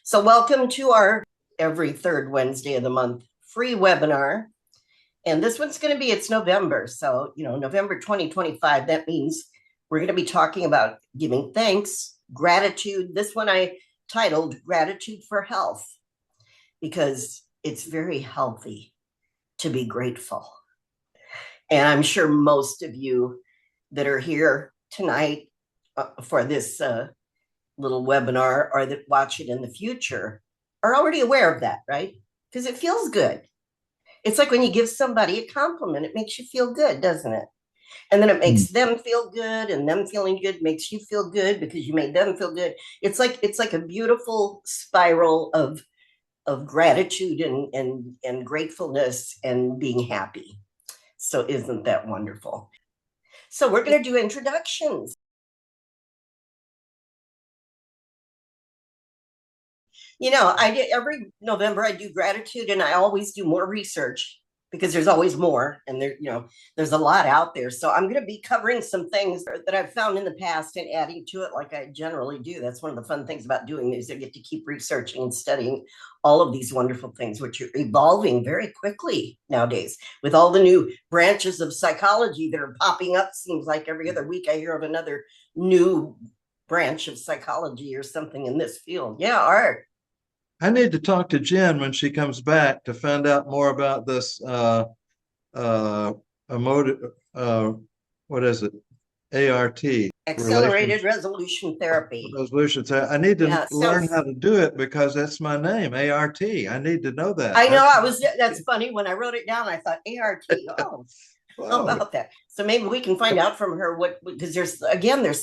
So welcome to our every third Wednesday of the month free webinar. And this one's going to be, it's November. So, November 2025, that means we're going to be talking about giving thanks, gratitude. This one I titled Gratitude for Health, because it's very healthy to be grateful. And I'm sure most of you that are here tonight for this little webinar or that watch it in the future are already aware of that, right? Because it feels good. It's like when you give somebody a compliment, it makes you feel good, doesn't it? And then it makes them feel good, and them feeling good makes you feel good because you made them feel good. It's like a beautiful spiral of gratitude and gratefulness and being happy. So isn't that wonderful? So we're going to do introductions. I did every November, I do gratitude, and I always do more research because there's always more, and there's a lot out there. So I'm going to be covering some things that I've found in the past and adding to it like I generally do. That's one of the fun things about doing these. I get to keep researching and studying all of these wonderful things, which are evolving very quickly nowadays with all the new branches of psychology that are popping up. Seems like every other week I hear of another new branch of psychology or something in this field. Yeah, Art. I need to talk to Jen when she comes back to find out more about this emotive, what is it? ART. Accelerated resolution therapy. Resolution therapy. I need to learn how to do it because that's my name, ART. I need to know that. I know. That's funny. When I wrote it down, I thought ART. Oh, how about that? So maybe we can find out from her because there's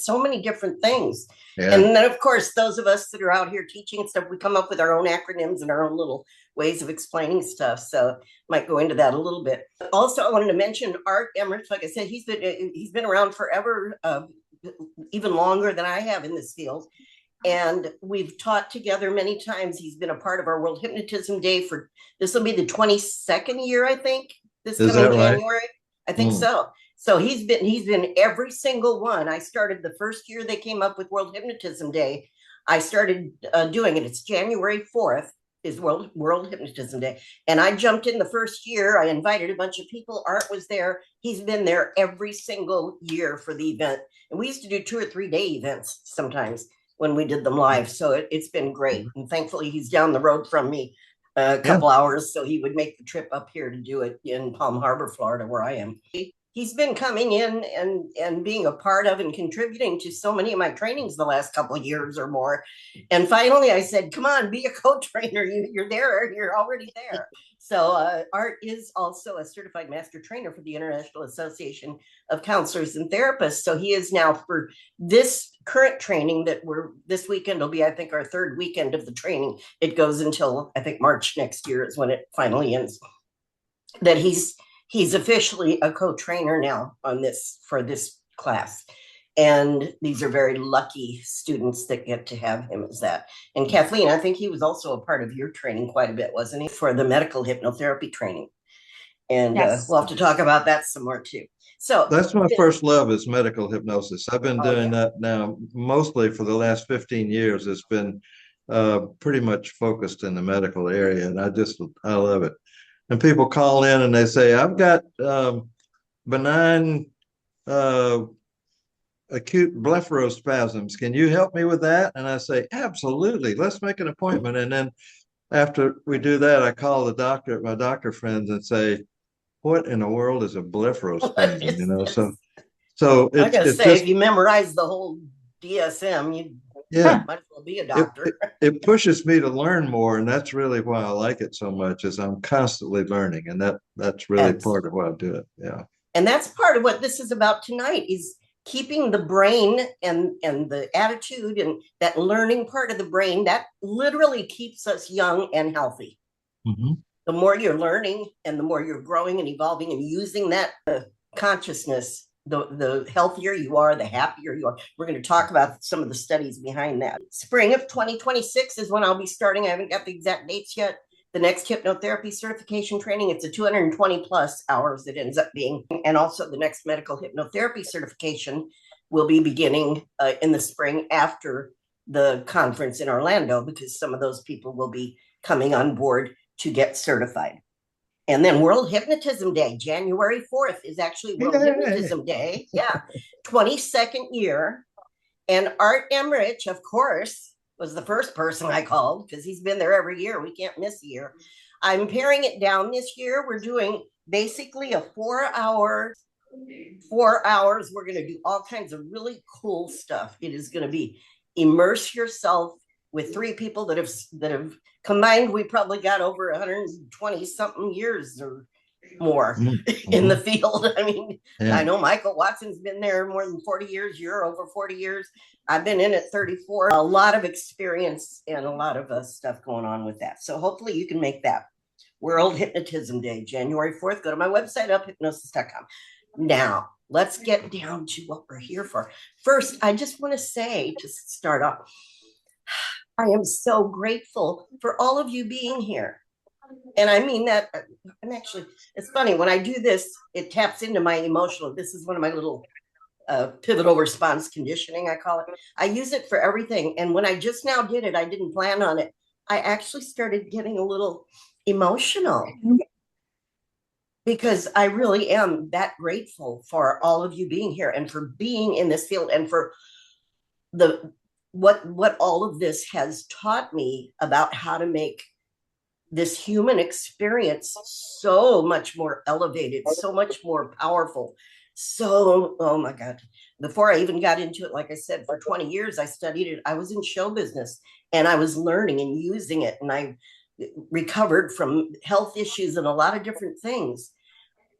so many different things. Yeah. And then, of course, those of us that are out here teaching and stuff, we come up with our own acronyms and our own little ways of explaining stuff. So might go into that a little bit. Also, I wanted to mention Art Emmerich. Like I said, he's been around forever, even longer than I have in this field. And we've taught together many times. He's been a part of our World Hypnotism Day this will be the 22nd year, I think, this coming January. Right? I think so. So he's been every single one. I started the first year they came up with World Hypnotism Day. I started doing it. It's January 4th is World Hypnotism Day. And I jumped in the first year. I invited a bunch of people. Art was there. He's been there every single year for the event. And we used to do 2 or 3 day events sometimes when we did them live. So it's been great. And thankfully he's down the road from me a couple hours. So he would make the trip up here to do it in Palm Harbor, Florida, where I am. He's been coming in and being a part of and contributing to so many of my trainings the last couple of years or more. And finally I said, come on, be a co-trainer. You're there. You're already there. So Art is also a certified master trainer for the International Association of Counselors and Therapists. So he is now, for this current training that this weekend will be, I think, our 3rd weekend of the training. It goes until, I think, March next year is when it finally ends. That he's officially a co-trainer now for this class. And these are very lucky students that get to have him as that. And Kathleen, I think he was also a part of your training quite a bit, wasn't he, for the medical hypnotherapy training? And yes. We'll have to talk about that some more too. So that's my first love is medical hypnosis. I've been doing that now mostly for the last 15 years. It's been pretty much focused in the medical area, and I love it. And people call in and they say, I've got benign acute blepharospasms. Can you help me with that? And I say, absolutely. Let's make an appointment. And then after we do that, I call my doctor friends and say, what in the world is a blepharospasm? So I gotta say, if you memorize the whole DSM, you might as well be a doctor. It pushes me to learn more, and that's really why I like it so much. Is I'm constantly learning, and that's really part of why I do it. Yeah, and that's part of what this is about tonight: is keeping the brain and the attitude and that learning part of the brain that literally keeps us young and healthy. Mm-hmm. The more you're learning and the more you're growing and evolving and using that consciousness, the healthier you are, the happier you are. We're going to talk about some of the studies behind that. Spring of 2026 is when I'll be starting. I haven't got the exact dates yet. The next hypnotherapy certification training, it's a 220 plus hours it ends up being. And also the next medical hypnotherapy certification will be beginning in the spring after the conference in Orlando, because some of those people will be coming on board to get certified. And then World Hypnotism Day, January 4th is actually World Hypnotism Day. Yeah, 22nd year. And Art Emmerich, of course, was the first person I called because he's been there every year. We can't miss a year. I'm paring it down this year. We're doing basically a 4 hours. We're going to do all kinds of really cool stuff. It is going to be immerse yourself with 3 people that have combined. We probably got over 120 something years or more in the field. I mean, I know Michael Watson's been there more than 40 years. You're over 40 years. I've been in it 34. A lot of experience and a lot of stuff going on with that. So hopefully you can make that World Hypnotism Day, January 4th. Go to my website, uphypnosis.com. Now, let's get down to what we're here for. First, I just want to say, to start off, I am so grateful for all of you being here. And I mean that, it's funny, when I do this, it taps into my emotional, this is one of my little pivotal response conditioning, I call it. I use it for everything. And when I just now did it, I didn't plan on it. I actually started getting a little emotional because I really am that grateful for all of you being here and for being in this field and for what all of this has taught me about how to make this human experience so much more elevated, so much more powerful. So, oh my God, before I even got into it, like I said, for 20 years, I studied it. I was in show business and I was learning and using it. And I recovered from health issues and a lot of different things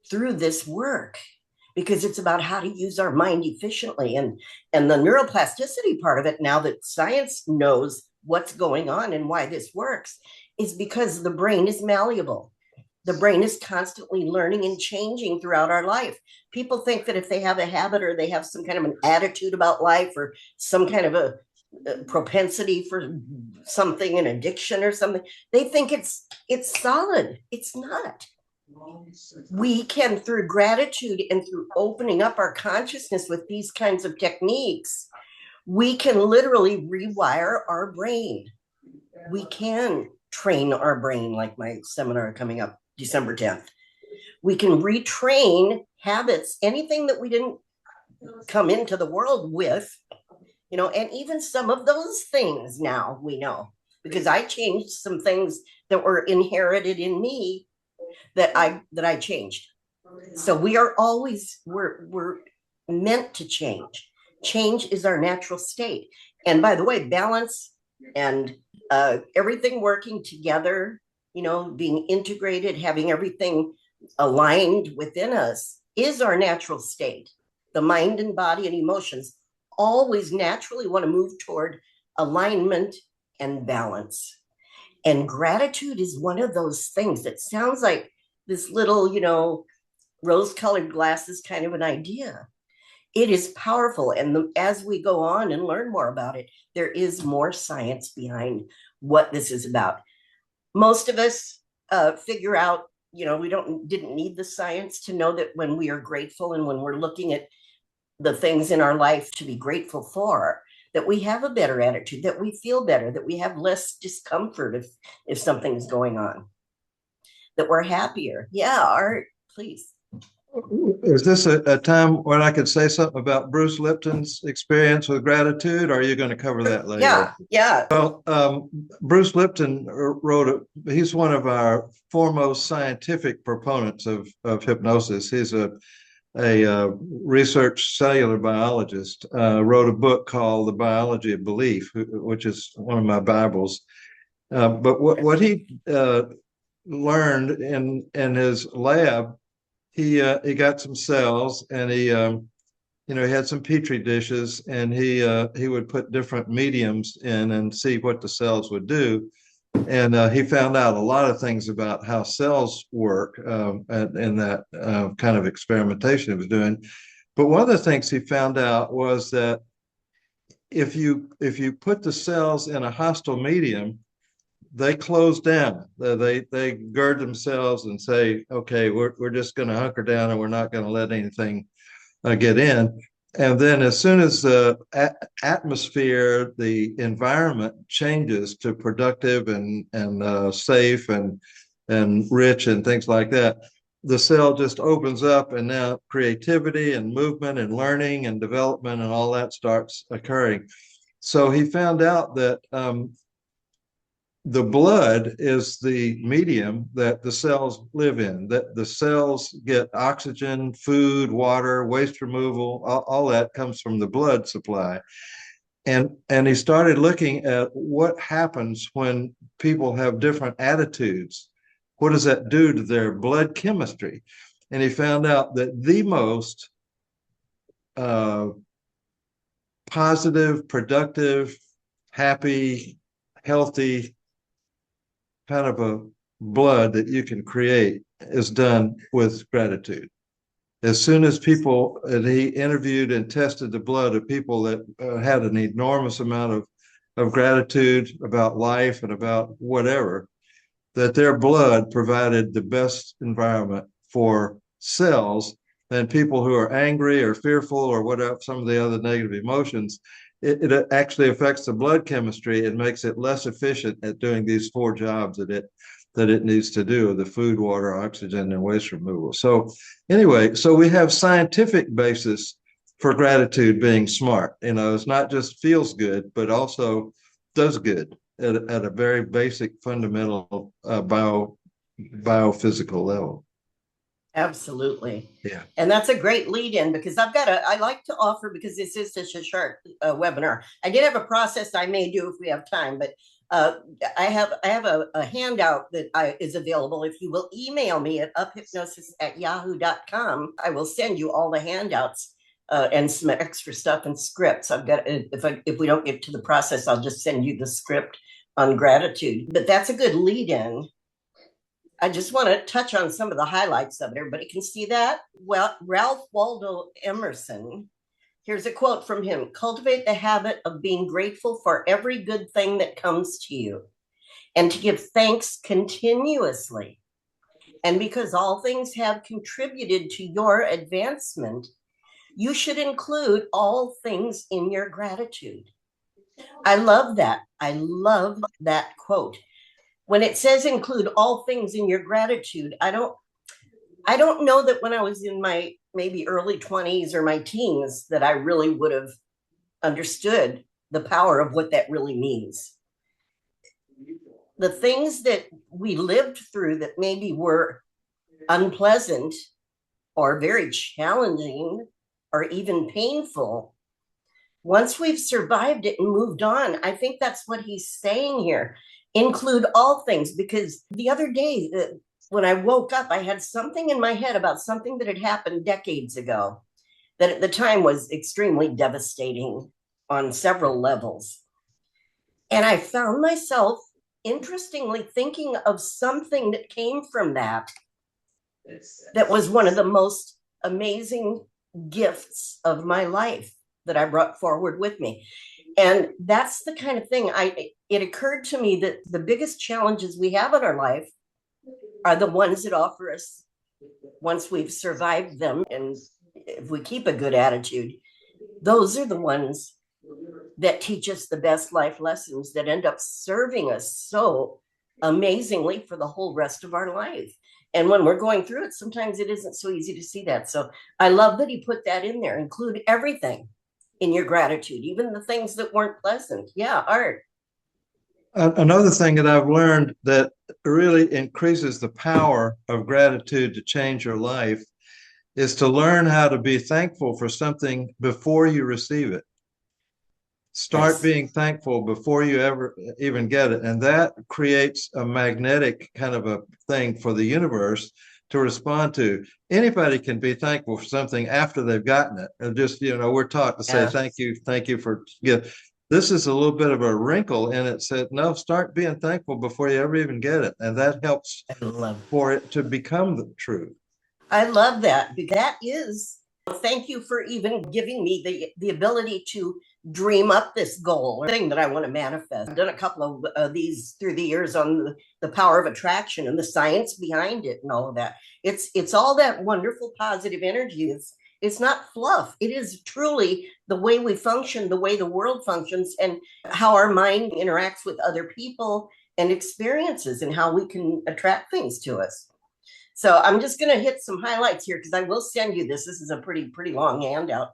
through this work, because it's about how to use our mind efficiently and the neuroplasticity part of it. Now that science knows what's going on and why this works, is because the brain is malleable. The brain is constantly learning and changing throughout our life. People think that if they have a habit or they have some kind of an attitude about life or some kind of a propensity for something, an addiction or something, they think it's solid. It's not. We can, through gratitude and through opening up our consciousness with these kinds of techniques, we can literally rewire our brain. We can train our brain, like my seminar coming up December 10th. We can retrain habits, anything that we didn't come into the world with, and even some of those things now we know, because I changed some things that were inherited in me that I changed. So we are always, we're meant to change. Change is our natural state. And by the way, balance and everything working together, being integrated, having everything aligned within us is our natural state. The mind and body and emotions always naturally want to move toward alignment and balance. And gratitude is one of those things that sounds like this little, rose-colored glasses kind of an idea. It is powerful. And as we go on and learn more about it, there is more science behind what this is about. Most of us figure out, we didn't need the science to know that when we are grateful and when we're looking at the things in our life to be grateful for, that we have a better attitude, that we feel better, that we have less discomfort if something's going on, that we're happier. Yeah, Art, please. Is this a time when I could say something about Bruce Lipton's experience with gratitude, or are you going to cover that later? Yeah. Well, Bruce Lipton he's one of our foremost scientific proponents of hypnosis. He's a research cellular biologist, wrote a book called The Biology of Belief, which is one of my Bibles. But what he learned in his lab, he got some cells and he had some petri dishes, and he would put different mediums in and see what the cells would do. And he found out a lot of things about how cells work in that kind of experimentation he was doing. But one of the things he found out was that if you put the cells in a hostile medium, they close down. They gird themselves and say, okay, we're just going to hunker down and we're not going to let anything get in. And then as soon as the atmosphere, the environment changes to productive and safe and rich and things like that, the cell just opens up, and now creativity and movement and learning and development and all that starts occurring. So he found out that the blood is the medium that the cells live in, that the cells get oxygen, food, water, waste removal, all that comes from the blood supply. And he started looking at what happens when people have different attitudes. What does that do to their blood chemistry? And he found out that the most positive, productive, happy, healthy kind of a blood that you can create is done with gratitude. As soon as people, and he interviewed and tested the blood of people that had an enormous amount of gratitude about life and about whatever, that their blood provided the best environment for cells than people who are angry or fearful or whatever, some of the other negative emotions. It actually affects the blood chemistry and makes it less efficient at doing these 4 jobs that it needs to do: the food, water, oxygen, and waste removal. So anyway, so we have scientific basis for gratitude being smart. It's not just feels good, but also does good at a very basic, fundamental biophysical level. Absolutely. Yeah. And that's a great lead in, because I like to offer, because this is such a short webinar. I did have a process I may do if we have time, but I have a handout that is available. If you will email me at uphypnosis@yahoo.com, I will send you all the handouts and some extra stuff and scripts. I've got, if we don't get to the process, I'll just send you the script on gratitude. But that's a good lead in. I just want to touch on some of the highlights of it. Everybody can see that. Well, Ralph Waldo Emerson, here's a quote from him: "Cultivate the habit of being grateful for every good thing that comes to you, and to give thanks continuously. And because all things have contributed to your advancement, you should include all things in your gratitude." I love that. I love that quote. When it says include all things in your gratitude, I don't know that when I was in my maybe early 20s or my teens that I really would have understood the power of what that really means. The things that we lived through that maybe were unpleasant or very challenging or even painful, once we've survived it and moved on, I think that's what he's saying here. Include all things, because the other day when I woke up, I had something in my head about something that had happened decades ago that at the time was extremely devastating on several levels. And I found myself, interestingly, thinking of something that came from that was one of the most amazing gifts of my life that I brought forward with me. And that's the kind of thing it occurred to me that the biggest challenges we have in our life are the ones that offer us, once we've survived them, and if we keep a good attitude, those are the ones that teach us the best life lessons that end up serving us so amazingly for the whole rest of our life. And when we're going through it, sometimes it isn't so easy to see that. So I love that he put that in there. Include everything in your gratitude, even the things that weren't pleasant. Yeah, Art. Another thing that I've learned that really increases the power of gratitude to change your life is to learn how to be thankful for something before you receive it. Start being thankful before you ever even get it. And that creates a magnetic kind of a thing for the universe to respond to. Anybody can be thankful for something after they've gotten it. And just, we're taught to say, thank you for this is a little bit of a wrinkle in it. Said, no, start being thankful before you ever even get it. And that helps for it to become the truth. I love that. That is, thank you for even giving me the ability to dream up this goal or thing that I want to manifest. I've done a couple of these through the years on the power of attraction and the science behind it and all of that. It's all that wonderful positive energy. it's not fluff. It is truly the way we function, the way the world functions, and how our mind interacts with other people and experiences, and how we can attract things to us. So I'm just going to hit some highlights here because I will send you this. This is a pretty long handout.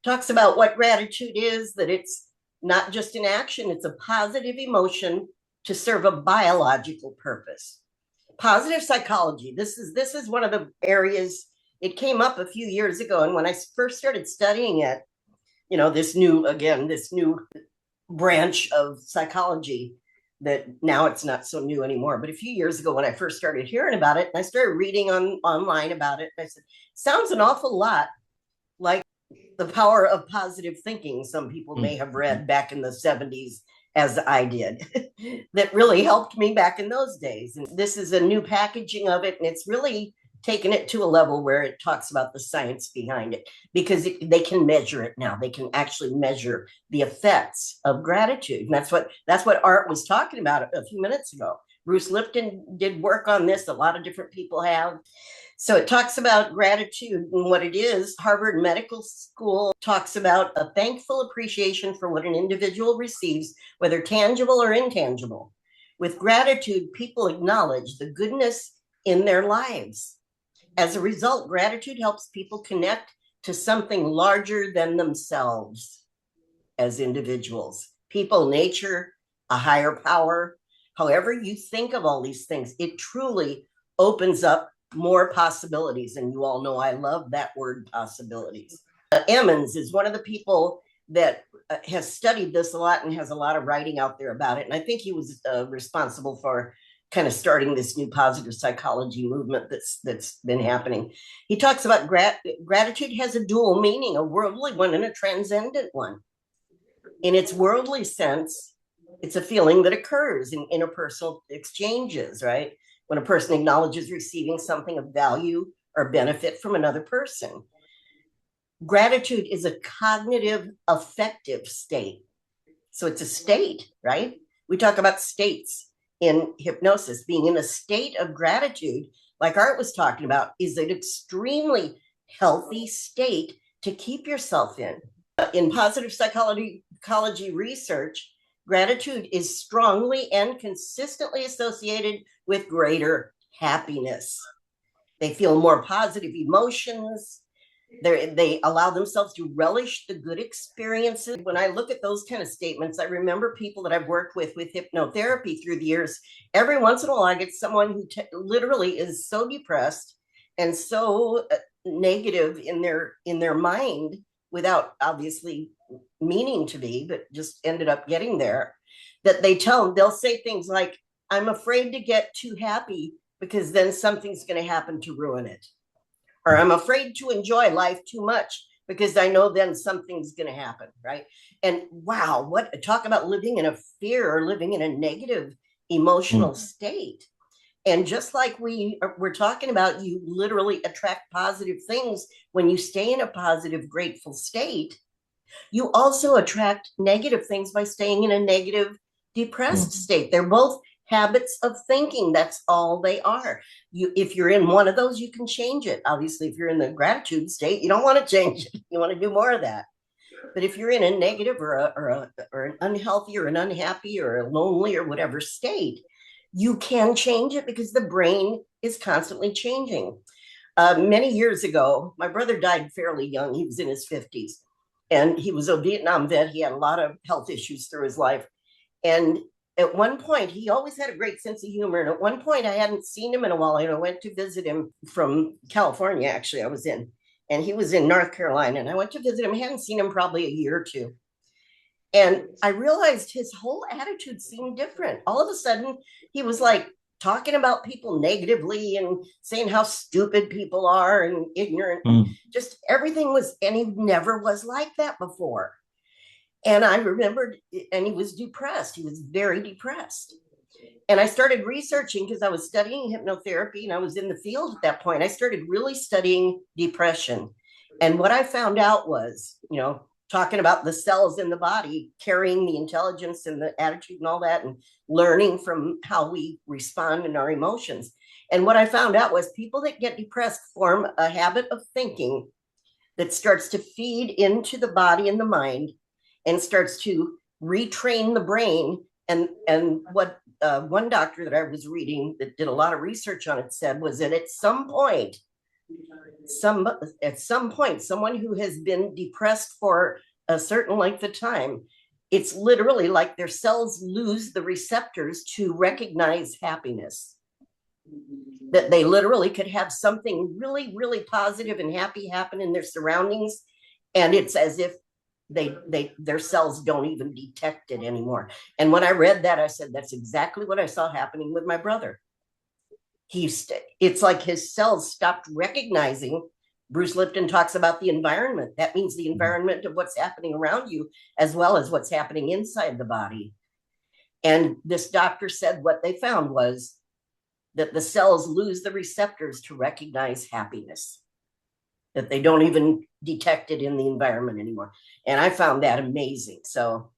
Talks about what gratitude is, that it's not just an action, it's a positive emotion to serve a biological purpose. Positive psychology. This is one of the areas. It came up a few years ago, and when I first started studying it, this new branch of psychology, that now it's not so new anymore. But a few years ago, when I first started hearing about it, and I started reading online about it, I said, sounds an awful lot like The Power of Positive Thinking. Some people may have read back in the 70s, as I did, that really helped me back in those days. And this is a new packaging of it, and it's really taken it to a level where it talks about the science behind it, because they can measure it now. They can actually measure the effects of gratitude. And that's what Art was talking about a few minutes ago. Bruce Lipton did work on this. A lot of different people have. So it talks about gratitude and what it is. Harvard Medical School talks about a thankful appreciation for what an individual receives, whether tangible or intangible. With gratitude, people acknowledge the goodness in their lives. As a result, gratitude helps people connect to something larger than themselves as individuals. People, nature, a higher power. However you think of all these things, it truly opens up more possibilities. And you all know I love that word, possibilities. Emmons is one of the people that has studied this a lot and has a lot of writing out there about it. And I think he was responsible for kind of starting this new positive psychology movement that's been happening. He talks about gratitude has a dual meaning, a worldly one and a transcendent one. In its worldly sense, it's a feeling that occurs in interpersonal exchanges, right? When a person acknowledges receiving something of value or benefit from another person. Gratitude is a cognitive affective state. So it's a state, right? We talk about states in hypnosis. Being in a state of gratitude, like Art was talking about, is an extremely healthy state to keep yourself in. In positive psychology research, gratitude is strongly and consistently associated with greater happiness. They feel more positive emotions. They allow themselves to relish the good experiences. When I look at those kind of statements, I remember people that I've worked with hypnotherapy through the years. Every once in a while, I get someone who literally is so depressed and so negative in their mind, without obviously meaning to be, but just ended up getting there, that they'll say things like, I'm afraid to get too happy because then something's going to happen to ruin it. Or I'm afraid to enjoy life too much because I know then something's going to happen, right? And wow, talk about living in a fear or living in a negative emotional state. And just like we're talking about, you literally attract positive things when you stay in a positive, grateful state. You also attract negative things by staying in a negative, depressed state. They're both habits of thinking. That's all they are. If you're in one of those, you can change it. Obviously, if you're in the gratitude state, you don't want to change it. You want to do more of that. But if you're in a negative or an unhealthy or an unhappy or a lonely or whatever state, you can change it because the brain is constantly changing. Many years ago, my brother died fairly young. He was in his 50s. And he was a Vietnam vet. He had a lot of health issues through his life. And at one point, he always had a great sense of humor. And at one point, I hadn't seen him in a while. And I went to visit him from California, actually, I was in. And he was in North Carolina. And I went to visit him. I hadn't seen him probably a year or two. And I realized his whole attitude seemed different. All of a sudden, he was like talking about people negatively and saying how stupid people are and ignorant. Just everything was, and he never was like that before. And I remembered, and he was depressed. He was very depressed. And I started researching because I was studying hypnotherapy and I was in the field at that point. I started really studying depression. And what I found out was, talking about the cells in the body, carrying the intelligence and the attitude and all that, and learning from how we respond in our emotions. And what I found out was people that get depressed form a habit of thinking that starts to feed into the body and the mind and starts to retrain the brain. And what one doctor that I was reading that did a lot of research on it said was that at some point, someone who has been depressed for a certain length of time, it's literally like their cells lose the receptors to recognize happiness. That they literally could have something really, really positive and happy happen in their surroundings, and it's as if their cells don't even detect it anymore. And when I read that, I said, that's exactly what I saw happening with my brother. It's like his cells stopped recognizing. Bruce Lipton talks about the environment. That means the environment of what's happening around you, as well as what's happening inside the body. And this doctor said what they found was that the cells lose the receptors to recognize happiness, that they don't even detect it in the environment anymore. And I found that amazing. So,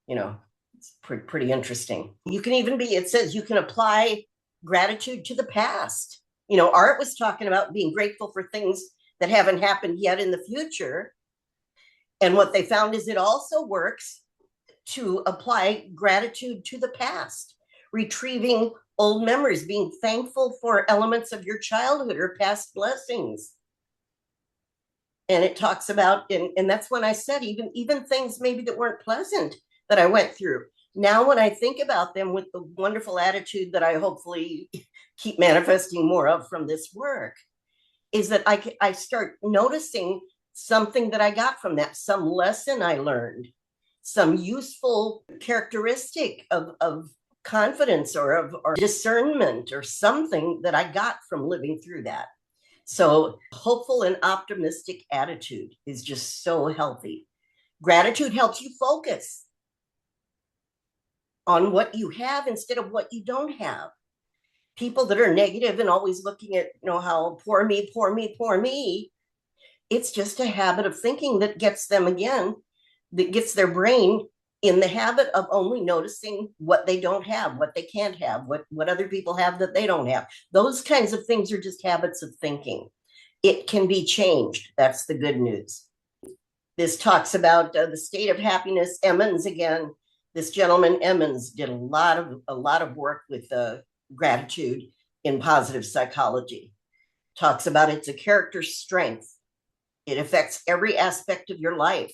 it's pretty interesting. You can even it says you can apply gratitude to the past. Art was talking about being grateful for things that haven't happened yet in the future. And what they found is it also works to apply gratitude to the past, retrieving old memories, being thankful for elements of your childhood or past blessings. And it talks about, and that's when I said, even things maybe that weren't pleasant that I went through. Now, when I think about them with the wonderful attitude that I hopefully keep manifesting more of from this work, is that I start noticing something that I got from that, some lesson I learned, some useful characteristic of confidence or discernment or something that I got from living through that. So hopeful and optimistic attitude is just so healthy. Gratitude helps you focus on what you have instead of what you don't have. People that are negative and always looking at, how poor me, poor me, poor me, it's just a habit of thinking that gets their brain in the habit of only noticing what they don't have, what they can't have, what other people have that they don't have. Those kinds of things are just habits of thinking. It can be changed. That's the good news. This talks about the state of happiness. Emmons, again, this gentleman Emmons did a lot of work with gratitude in positive psychology. Talks about it's a character strength. It affects every aspect of your life.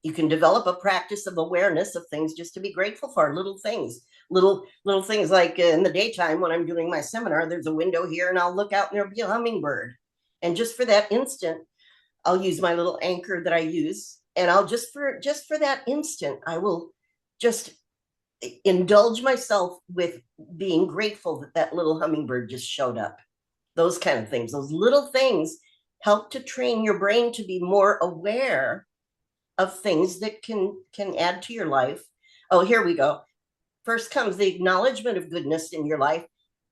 You can develop a practice of awareness of things just to be grateful for, little things like in the daytime when I'm doing my seminar, there's a window here and I'll look out and there'll be a hummingbird. And just for that instant, I'll use my little anchor that I use. And I'll just for that instant, I will just indulge myself with being grateful that little hummingbird just showed up. Those kind of things, those little things help to train your brain to be more aware of things that can add to your life. Oh, here we go. First comes the acknowledgement of goodness in your life.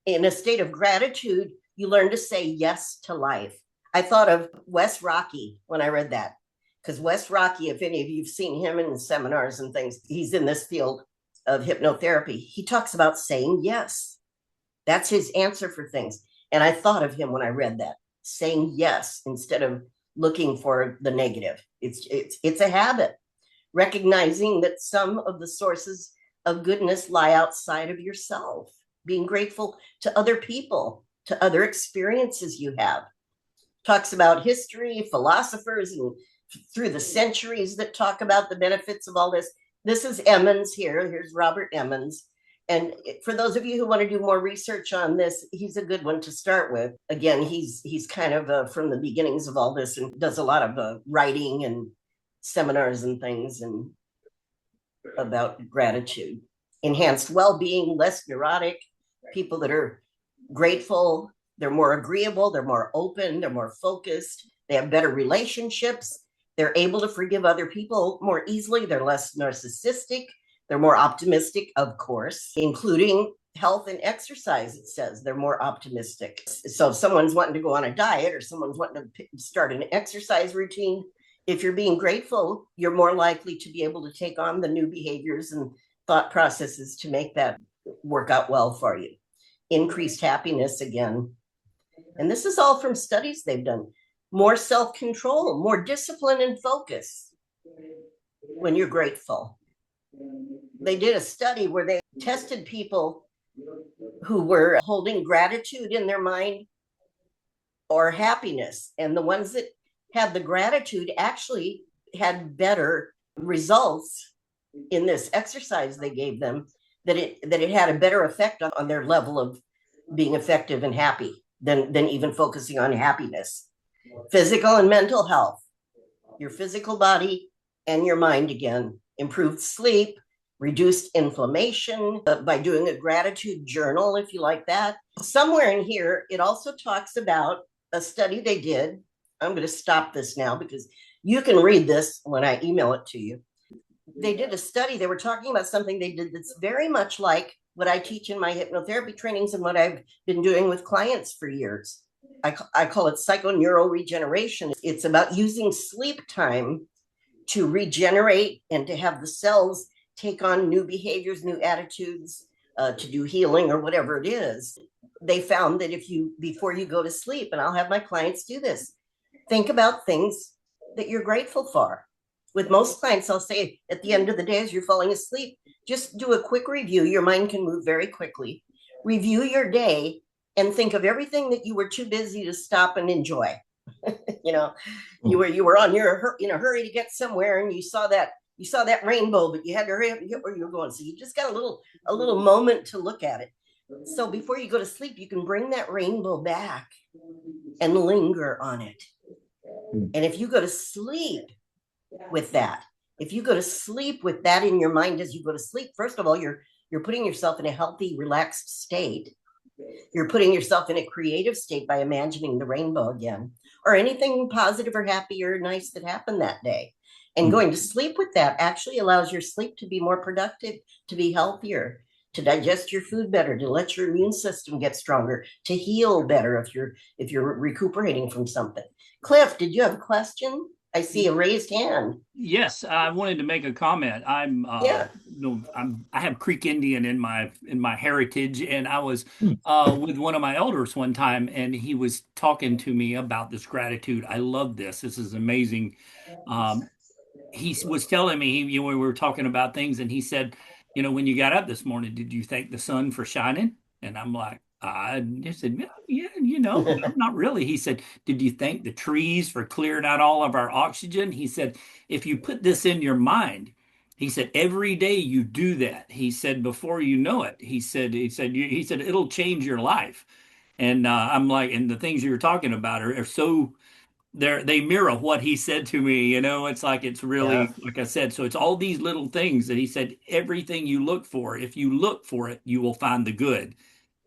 In a state of gratitude, you learn to say yes to life. I thought of Wes Rocky when I read that, because Wes Rocky, if any of you've seen him in seminars and things, he's in this field of hypnotherapy. He talks about saying yes. That's his answer for things. And I thought of him when I read that, saying yes instead of looking for the negative. It's a habit, recognizing that some of the sources of goodness lie outside of yourself, being grateful to other people, to other experiences you have. Talks about history, philosophers, and through the centuries that talk about the benefits of all this. This is Emmons here. Here's Robert Emmons. And for those of you who want to do more research on this, he's a good one to start with. Again, he's kind of from the beginnings of all this and does a lot of writing and seminars and things and about gratitude. Enhanced well-being, less neurotic, people that are grateful, they're more agreeable, they're more open, they're more focused, they have better relationships, they're able to forgive other people more easily, they're less narcissistic, they're more optimistic, of course, including health and exercise. It says they're more optimistic. So if someone's wanting to go on a diet or someone's wanting to start an exercise routine, if you're being grateful, you're more likely to be able to take on the new behaviors and thought processes to make that work out well for you. Increased happiness again. And this is all from studies they've done. more self-control, more discipline and focus when you're grateful. They did a study where they tested people who were holding gratitude in their mind or happiness. And the ones that had the gratitude actually had better results in this exercise they gave them, that it had a better effect on their level of being effective and happy than even focusing on happiness. Physical and mental health, your physical body and your mind again, improved sleep, reduced inflammation by doing a gratitude journal, if you like that. Somewhere in here, it also talks about a study they did. I'm going to stop this now because you can read this when I email it to you. They did a study. They were talking about something they did that's very much like what I teach in my hypnotherapy trainings and what I've been doing with clients for years. I call it psychoneuroregeneration. It's about using sleep time to regenerate and to have the cells take on new behaviors, new attitudes, to do healing or whatever it is. They found that before you go to sleep, and I'll have my clients do this, think about things that you're grateful for. With most clients, I'll say at the end of the day, as you're falling asleep, just do a quick review. Your mind can move very quickly. Review your day and think of everything that you were too busy to stop and enjoy. You were in a hurry to get somewhere, and you saw that rainbow, but you had to hurry up and get where you were going. So you just got a little moment to look at it. So before you go to sleep, you can bring that rainbow back and linger on it. And if you go to sleep with that, in your mind as you go to sleep, first of all, you're putting yourself in a healthy, relaxed state. You're putting yourself in a creative state by imagining the rainbow again, or anything positive or happy or nice that happened that day. And going to sleep with that actually allows your sleep to be more productive, to be healthier, to digest your food better, to let your immune system get stronger, to heal better if you're recuperating from something. Cliff, did you have a question? I see a raised hand. Yes, I wanted to make a comment. I have Creek Indian in my heritage, and I was with one of my elders one time, and he was talking to me about this gratitude. I love this. This is amazing. He was telling me, we were talking about things, and he said, when you got up this morning, did you thank the sun for shining? And I'm like, I said, yeah, not really. He said, did you thank the trees for clearing out all of our oxygen? He said, if you put this in your mind, he said, every day you do that. He said, before you know it, he said, it'll change your life. And I'm like, and the things you were talking about are so they mirror what he said to me. It's like, it's really, like I said, so it's all these little things that he said, everything you look for, if you look for it, you will find the good.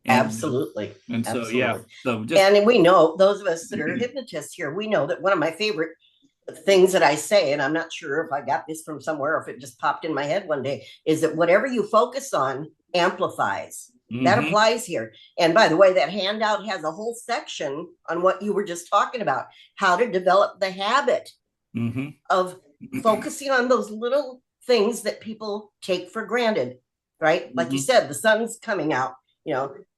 Absolutely. And so, absolutely. yeah. So and we know, those of us that are hypnotists here, we know that one of my favorite things that I say, and I'm not sure if I got this from somewhere or if it just popped in my head one day, is that whatever you focus on amplifies. That applies here. And by the way, that handout has a whole section on what you were just talking about, how to develop the habit of focusing on those little things that people take for granted, right? Like you said, the sun's coming out.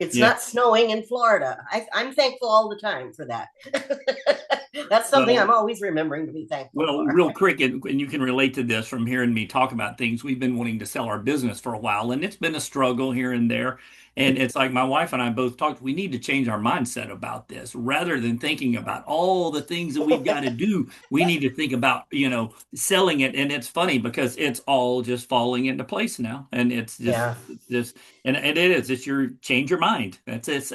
It's not snowing in Florida. I'm thankful all the time for that. That's something I'm always remembering to be thankful for. Real quick, and you can relate to this from hearing me talk about things. We've been wanting to sell our business for a while, and it's been a struggle here and there. And it's like my wife and I both talked, we need to change our mindset about this. Rather than thinking about all the things that we've got to do, we need to think about, selling it. And it's funny because it's all just falling into place now. And it's just, and it is, it's change your mind. It's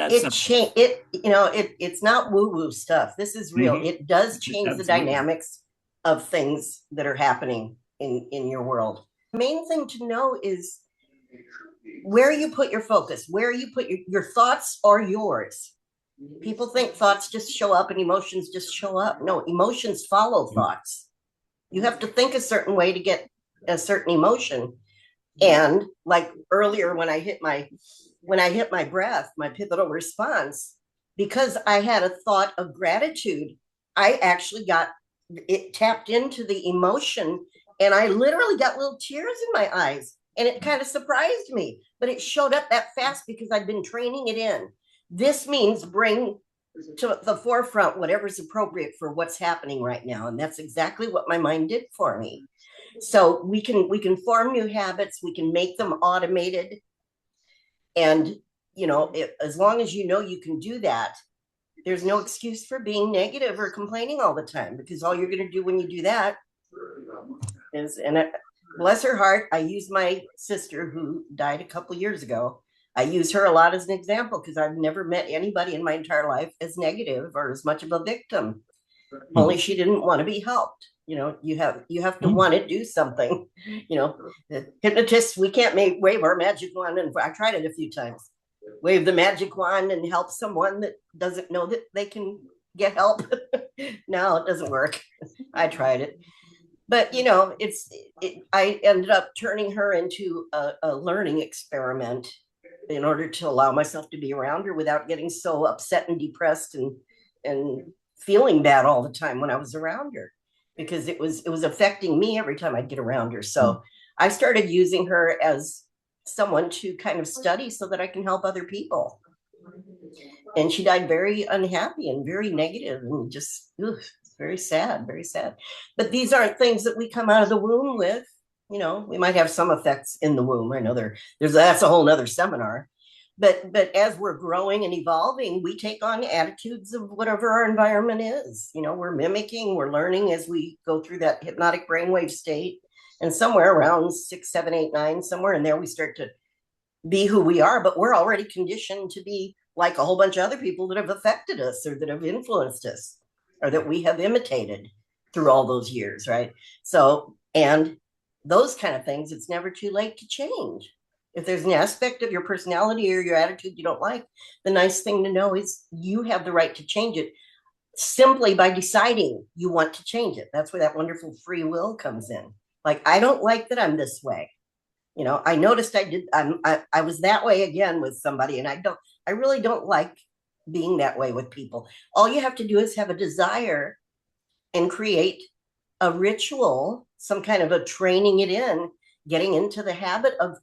not woo-woo stuff. This is real. It does change the dynamics of things that are happening in your world. The main thing to know is where you put your focus, where you put your thoughts are yours. People think thoughts just show up and emotions just show up. No, emotions follow thoughts. You have to think a certain way to get a certain emotion. And like earlier when I hit my breath, my pivotal response, because I had a thought of gratitude, I actually got it tapped into the emotion, and I literally got little tears in my eyes. And it kind of surprised me, but it showed up that fast because I'd been training it in. This means bring to the forefront whatever's appropriate for what's happening right now. And that's exactly what my mind did for me. So we can form new habits, we can make them automated. And, you know, as long as you know you can do that, there's no excuse for being negative or complaining all the time, because all you're going to do when you do that is, and bless her heart, I use my sister who died a couple years ago. I use her a lot as an example because I've never met anybody in my entire life as negative or as much of a victim. Only she didn't want to be helped. You know, you have to want to do something. You know, the hypnotists, we can't wave our magic wand, and I tried it a few times. Wave the magic wand and help someone that doesn't know that they can get help. No, it doesn't work. I tried it. But, you know, I ended up turning her into a learning experiment in order to allow myself to be around her without getting so upset and depressed and feeling bad all the time when I was around her, because it was affecting me every time I'd get around her. So I started using her as someone to kind of study so that I can help other people. And she died very unhappy and very negative and just very sad, very sad. But these aren't things that we come out of the womb with. You know, we might have some effects in the womb. I know that's a whole nother seminar. But as we're growing and evolving, we take on attitudes of whatever our environment is. You know, we're mimicking, we're learning as we go through that hypnotic brainwave state. And somewhere around 6, 7, 8, 9, somewhere in there, we start to be who we are. But we're already conditioned to be like a whole bunch of other people that have affected us or that have influenced us or that we have imitated through all those years, right? So, and those kind of things, it's never too late to change. If there's an aspect of your personality or your attitude you don't like, the nice thing to know is you have the right to change it simply by deciding you want to change it. That's where that wonderful free will comes in. Like, I don't like that I'm this way. You know, I noticed I was that way again with somebody, and I really don't like being that way with people. All you have to do is have a desire and create a ritual, some kind of a training it in, getting into the habit of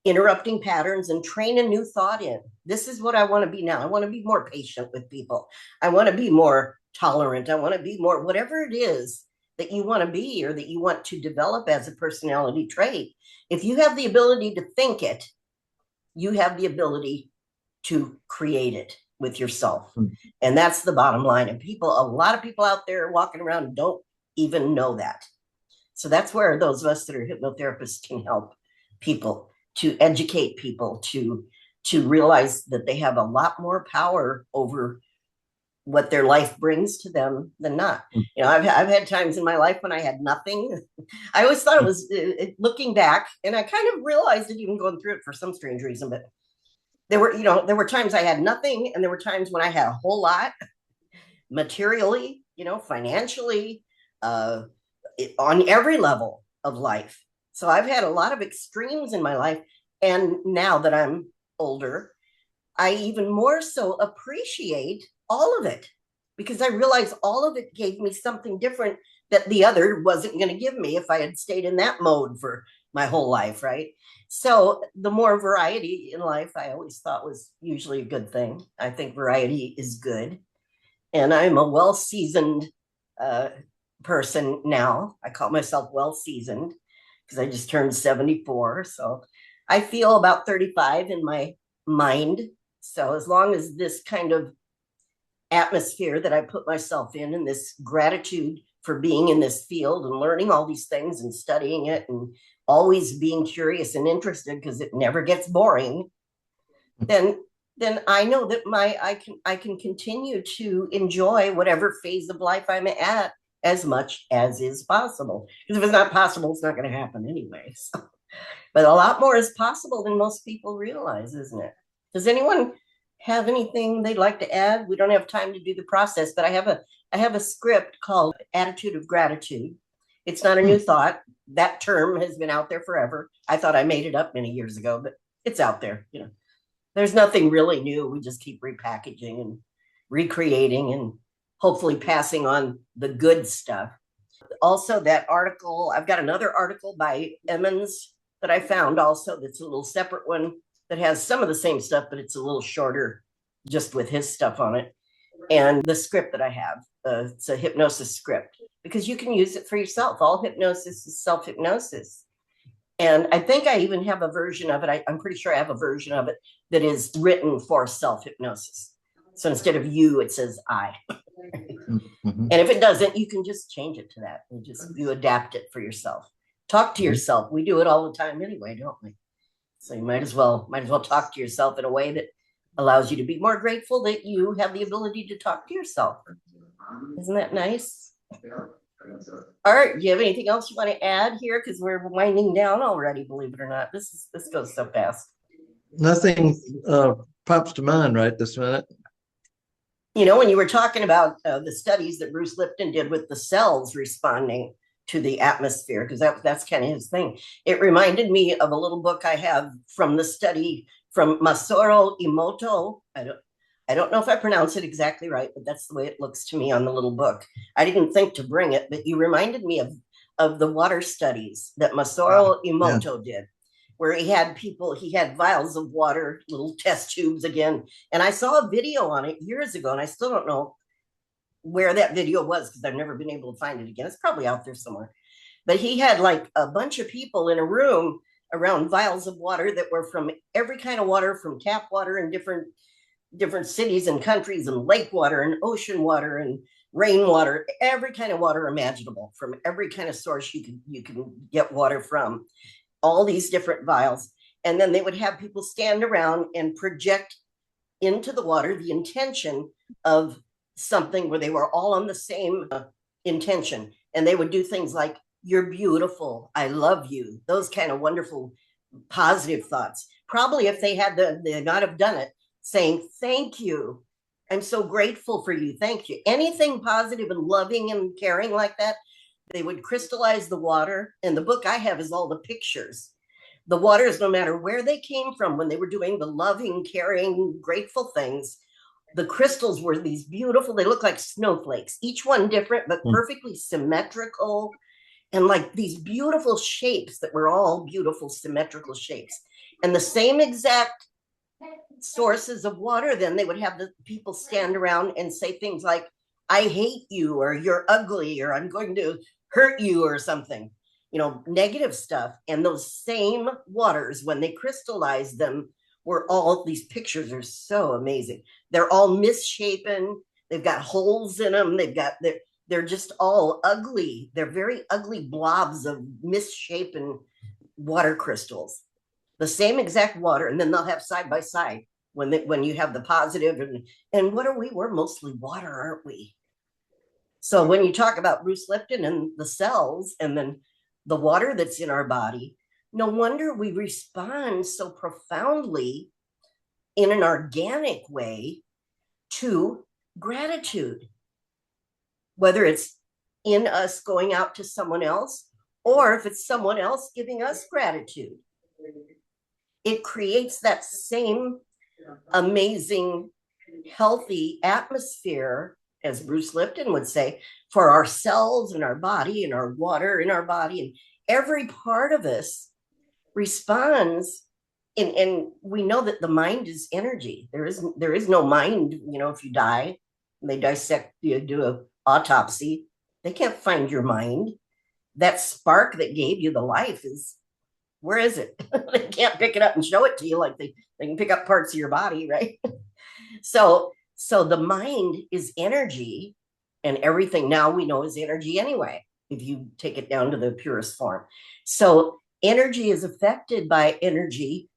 interrupting patterns and train a new thought in. This is what I want to be now. I want to be more patient with people. I want to be more tolerant. I want to be more, whatever it is that you want to be or that you want to develop as a personality trait. If you have the ability to think it, you have the ability to create it with yourself. And that's the bottom line. And a lot of people out there walking around don't even know that. So that's where those of us that are hypnotherapists can help people, to educate people, to realize that they have a lot more power over what their life brings to them than not. You know, I've had times in my life when I had nothing. I always thought it was looking back, and I kind of realized it even going through it for some strange reason, but there were times I had nothing, and there were times when I had a whole lot materially, you know, financially, on every level of life. So I've had a lot of extremes in my life. And now that I'm older, I even more so appreciate all of it, because I realize all of it gave me something different that the other wasn't going to give me if I had stayed in that mode for my whole life, right? So the more variety in life, I always thought was usually a good thing. I think variety is good. And I'm a well-seasoned person now. I call myself well-seasoned because I just turned 74. So I feel about 35 in my mind. So as long as this kind of atmosphere that I put myself in this gratitude for being in this field and learning all these things and studying it and always being curious and interested, because it never gets boring, then I know that I can continue to enjoy whatever phase of life I'm at as much as is possible. Because if it's not possible, it's not going to happen anyway. So. But a lot more is possible than most people realize, isn't it? Does anyone have anything they'd like to add? We don't have time to do the process, but I have a script called Attitude of Gratitude. It's not a new thought. That term has been out there forever. I thought I made it up many years ago, but it's out there. You know, there's nothing really new. We just keep repackaging and recreating and hopefully passing on the good stuff. Also, that article, I've got another article by Emmons that I found also that's a little separate one that has some of the same stuff, but it's a little shorter just with his stuff on it. and the script that I have. It's a hypnosis script because you can use it for yourself. All hypnosis is self-hypnosis. And I think I even have a version of it. I'm pretty sure I have a version of it that is written for self-hypnosis. So instead of you, it says I. And if it doesn't, you can just change it to that. You adapt it for yourself. Talk to yourself. We do it all the time anyway, don't we? So you might as well talk to yourself in a way that allows you to be more grateful that you have the ability to talk to yourself. Isn't that nice? All right. Do you have anything else you want to add here? Because we're winding down already, believe it or not. This goes so fast. Nothing pops to mind right this minute. You know, when you were talking about the studies that Bruce Lipton did with the cells responding to the atmosphere, because that's kind of his thing. It reminded me of a little book I have from the study from Masaru Emoto. I don't know if I pronounce it exactly right, but that's the way it looks to me on the little book. I didn't think to bring it, but you reminded me of the water studies that Masaru Emoto did, where he had vials of water, little test tubes again. And I saw a video on it years ago, and I still don't know where that video was because I've never been able to find it again. It's probably out there somewhere. But he had like a bunch of people in a room around vials of water that were from every kind of water, from tap water in different cities and countries, and lake water and ocean water and rainwater, every kind of water imaginable, from every kind of source you can get water from, all these different vials. And then they would have people stand around and project into the water the intention of something where they were all on the same intention. And they would do things like, "You're beautiful, I love you," those kind of wonderful positive thoughts. Probably if they would not have done it, saying, "Thank you, I'm so grateful for you, thank you." Anything positive and loving and caring like that, they would crystallize the water. And the book I have is all the pictures. The waters, no matter where they came from, when they were doing the loving, caring, grateful things, the crystals were these beautiful, they look like snowflakes, each one different, but perfectly symmetrical, and like these beautiful shapes that were all beautiful, symmetrical shapes. And the same exact sources of water, then they would have the people stand around and say things like, "I hate you," or "You're ugly," or "I'm going to hurt you," or something, negative stuff. And those same waters, when they crystallized them, were all, these pictures are so amazing. They're all misshapen. They've got holes in them. They're just all ugly. They're very ugly blobs of misshapen water crystals. The same exact water. And then they'll have side by side when you have the positive and what are we? We're mostly water, aren't we? So when you talk about Bruce Lipton and the cells and then the water that's in our body, no wonder we respond so profoundly in an organic way to gratitude, whether it's in us going out to someone else or if it's someone else giving us gratitude. It creates that same amazing, healthy atmosphere, as Bruce Lipton would say, for ourselves and our body and our water in our body. And every part of us responds. And we know that the mind is energy. There is no mind. If you die, and they dissect you, do an autopsy, they can't find your mind. That spark that gave you the life where is it? They can't pick it up and show it to you like they can pick up parts of your body, right? So the mind is energy, and everything now we know is energy anyway, if you take it down to the purest form. So energy is affected by energy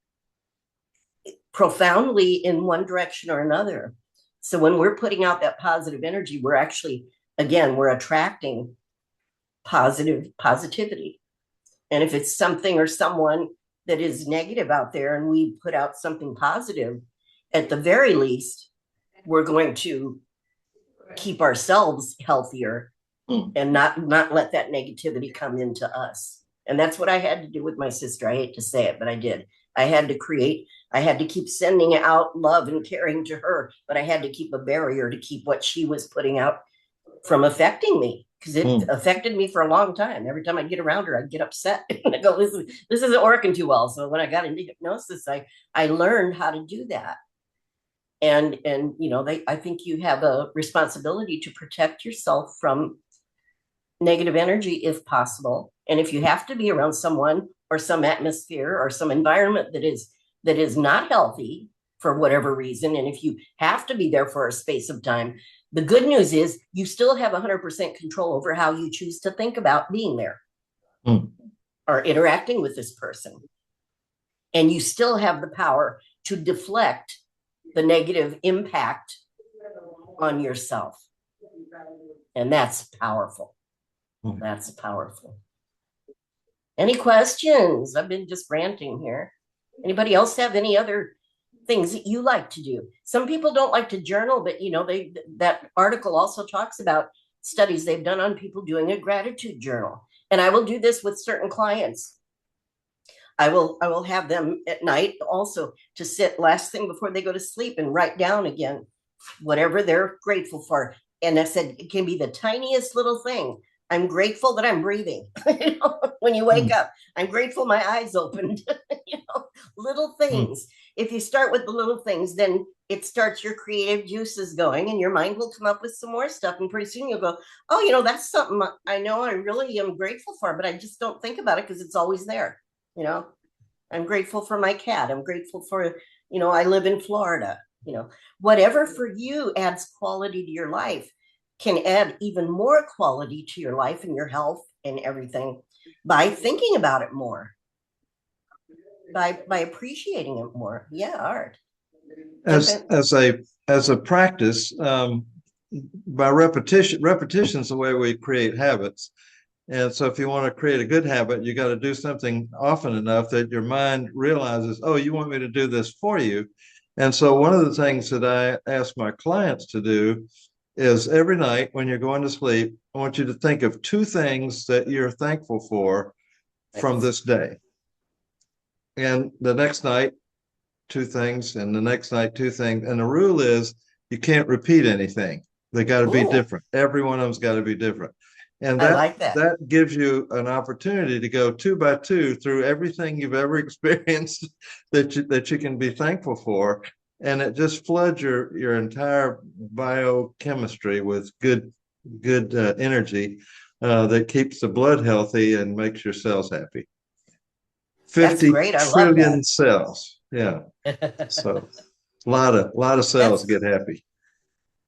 profoundly in one direction or another. So when we're putting out that positive energy, we're actually, again, we're attracting positivity. And if it's something or someone that is negative out there and we put out something positive, at the very least, we're going to keep ourselves healthier and not let that negativity come into us. And that's what I had to do with my sister. I hate to say it, but I did. I had to keep sending out love and caring to her, but I had to keep a barrier to keep what she was putting out from affecting me, because it affected me for a long time. Every time I'd get around her, I'd get upset. And I go, this isn't working too well. So when I got into hypnosis, I learned how to do that. And I think you have a responsibility to protect yourself from negative energy if possible. And if you have to be around someone or some atmosphere or some environment that is not healthy for whatever reason, and if you have to be there for a space of time, the good news is you still have 100% control over how you choose to think about being there or interacting with this person. And you still have the power to deflect the negative impact on yourself. And that's powerful. That's powerful. Any questions? I've been just ranting here. Anybody else have any other things that you like to do? Some people don't like to journal, but that article also talks about studies they've done on people doing a gratitude journal. And I will do this with certain clients. I will have them at night also to sit last thing before they go to sleep and write down again whatever they're grateful for. And I said, it can be the tiniest little thing. I'm grateful that I'm breathing. When you wake up, I'm grateful my eyes opened. Little things. If you start with the little things, then it starts your creative juices going, and your mind will come up with some more stuff. And pretty soon you'll go, oh, that's something I know I really am grateful for, but I just don't think about it because it's always there. I'm grateful for my cat. I'm grateful for, I live in Florida. Whatever for you adds quality to your life can add even more quality to your life and your health and everything by thinking about it more, by appreciating it more. Yeah, Art. As a practice, by repetition is the way we create habits. And so if you want to create a good habit, you got to do something often enough that your mind realizes, oh, you want me to do this for you. And so one of the things that I ask my clients to do is every night when you're going to sleep, I want you to think of 2 things that you're thankful for from this day. And the next night, 2 things, and the next night, 2 things. And the rule is you can't repeat anything. They got to be different. Every one of them's got to be different. And that gives you an opportunity to go 2 by 2 through everything you've ever experienced that you can be thankful for. And it just floods your entire biochemistry with good energy that keeps the blood healthy and makes your cells happy. 50 trillion cells. Yeah. So a lot of cells get happy.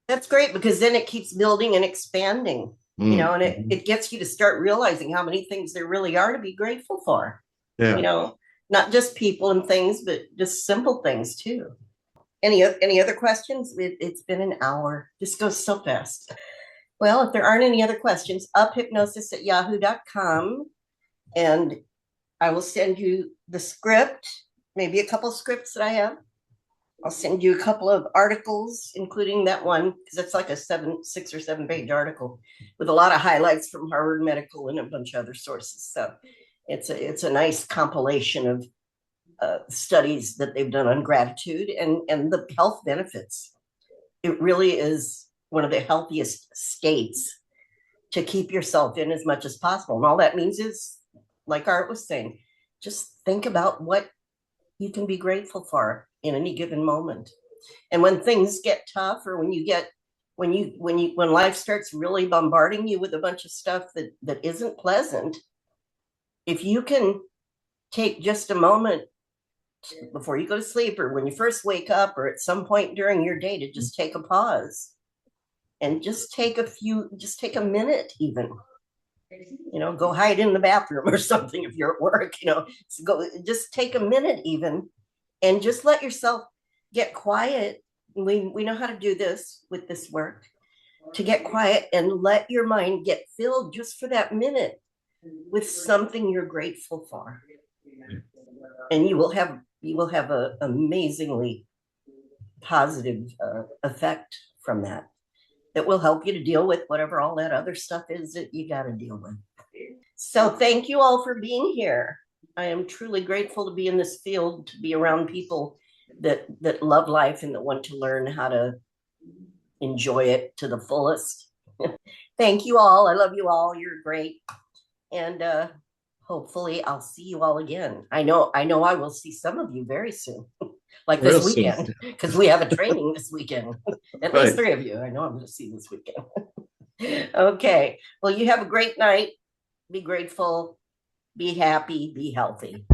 That's great, because then it keeps building and expanding, and it gets you to start realizing how many things there really are to be grateful for. Yeah. Not just people and things, but just simple things too. Any other questions? It's been an hour. This goes so fast. Well, if there aren't any other questions, uphypnosis@yahoo.com, and I will send you the script, maybe a couple scripts that I have. I'll send you a couple of articles, including that one, because it's like a 6 or 7 page article with a lot of highlights from Harvard Medical and a bunch of other sources. So it's a nice compilation of studies that they've done on gratitude and the health benefits. It really is one of the healthiest states to keep yourself in as much as possible. And all that means is, like Art was saying, just think about what you can be grateful for in any given moment. And when things get tough, or when life starts really bombarding you with a bunch of stuff that isn't pleasant, if you can take just a moment before you go to sleep, or when you first wake up, or at some point during your day, to just take a pause and just take a minute even, go hide in the bathroom or something if you're at work, just take a minute even, and just let yourself get quiet. We know how to do this with this work, to get quiet and let your mind get filled just for that minute with something you're grateful for. And you will have an amazingly positive effect from that will help you to deal with whatever all that other stuff is that you got to deal with. So thank you all for being here. I am truly grateful to be in this field, to be around people that love life and that want to learn how to enjoy it to the fullest. Thank you all. I love you all. You're great. And hopefully I'll see you all again. I know I will see some of you very soon, like Real this soon. weekend, because we have a training this weekend. At Right. least 3 of you. I know I'm going to see this weekend. Okay. Well, you have a great night. Be grateful, be happy, be healthy.